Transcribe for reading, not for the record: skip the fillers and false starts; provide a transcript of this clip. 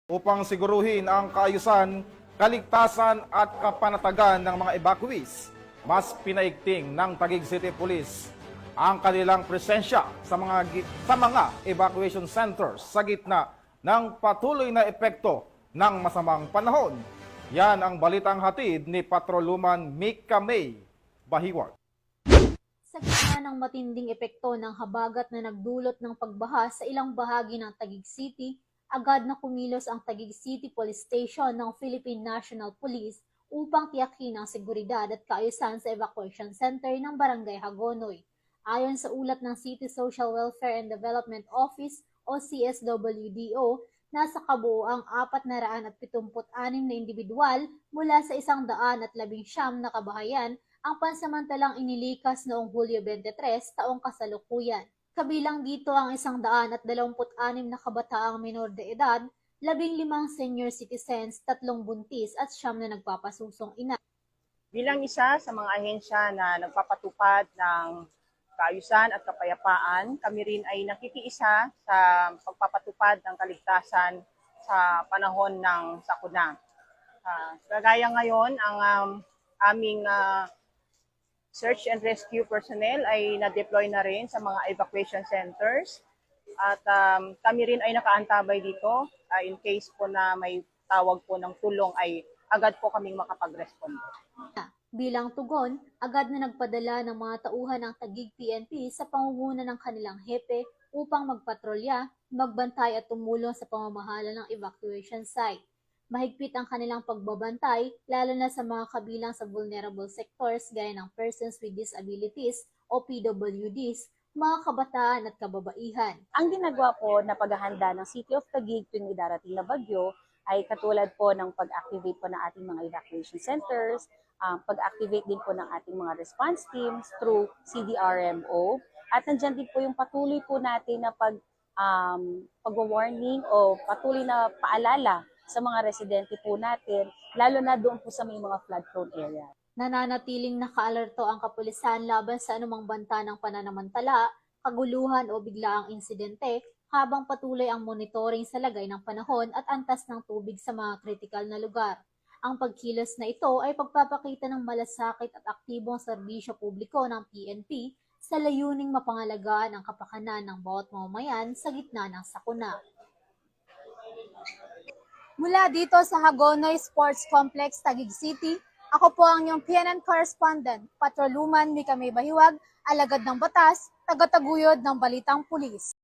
upang siguruhin ang kaayusan, kaligtasan at kapanatagan ng mga evacuees. Mas pinaigting ng Taguig City Police ang kanilang presensya sa mga evacuation centers sa gitna ng patuloy na epekto ng masamang panahon. Yan ang balitang hatid ni Patroluman Mika May Bahiwag. Sa gitna ng matinding epekto ng habagat na nagdulot ng pagbaha sa ilang bahagi ng Taguig City, agad na kumilos ang Taguig City Police Station ng Philippine National Police upang tiyakin ang seguridad at kaayusan sa evacuation center ng Barangay Hagonoy. Ayon sa ulat ng City Social Welfare and Development Office o CSWDO, nasa kabuoang 476 na individual mula sa 119 na kabahayan ang pansamantalang inilikas noong Hulyo 23 taong kasalukuyan. Kabilang dito ang 126 na kabataang minor de edad, 15 senior citizens, 3 buntis at 9 na nagpapasusong ina. Bilang isa sa mga ahensya na nagpapatupad ng kaayusan at kapayapaan, kami rin ay nakikiisa sa pagpapatupad ng kaligtasan sa panahon ng sakuna. Kagaya ngayon, ang aming search and rescue personnel ay na-deploy na rin sa mga evacuation centers. At kami rin ay nakaantabay dito in case po na may tawag po ng tulong ay agad po kaming makapag-respond. Bilang tugon, agad na nagpadala ng mga tauhan ng Taguig PNP sa pangunguna ng kanilang hepe upang magpatrolya, magbantay at tumulong sa pamamahala ng evacuation site. Mahigpit ang kanilang pagbabantay, lalo na sa mga kabilang sa vulnerable sectors gaya ng persons with disabilities o PWDs, mga kabataan at kababaihan. Ang ginagawa po na paghahanda ng City of Taguig tuwing idarating na bagyo ay katulad po ng pag-activate po ng ating mga evacuation centers, pag-activate din po ng ating mga response teams through CDRMO, at nandiyan din po yung patuloy po natin na pag-warning o patuloy na paalala sa mga residente po natin, lalo na doon po sa may mga flood-prone area. Nananatiling nakaalerto ang kapulisan laban sa anumang banta ng pananamantala, kaguluhan o biglaang insidente habang patuloy ang monitoring sa lagay ng panahon at antas ng tubig sa mga kritikal na lugar. Ang pagkilos na ito ay pagpapakita ng malasakit at aktibong serbisyo publiko ng PNP sa layuning mapangalagaan ang kapakanan ng bawat mamamayan sa gitna ng sakuna. Mula dito sa Hagonoy Sports Complex, Taguig City, ako po ang inyong PNN correspondent, Patroluman Mika May Bahiwag, alagad ng batas, tagataguyod ng Balitang Pulis.